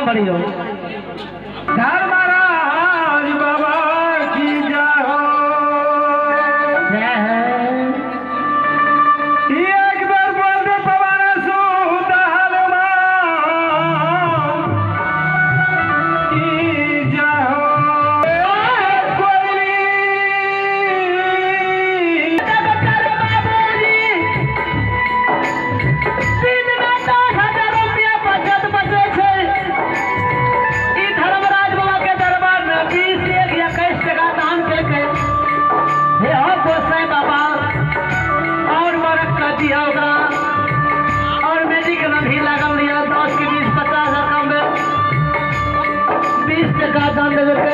खड़ी हो। धर्मराज बाबा की जय हो। एक बार बोल दे पवन सुत हनुमान की जय हो। और मेडिकल में भी लगल लिया 10 के 20 50 रकम में 20 टका दान दे देते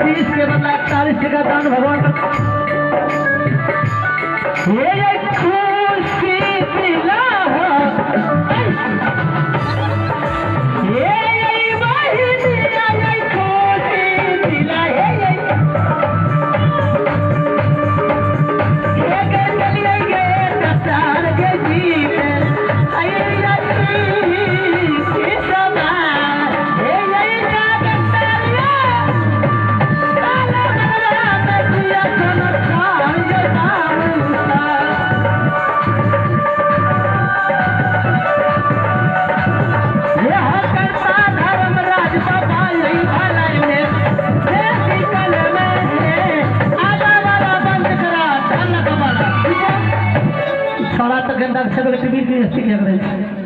20 के बदला 41 टका दान भगवान ये खुशी दिला ये वही दिला ये खुशी दिला ये सारा तक गंदा से टीवी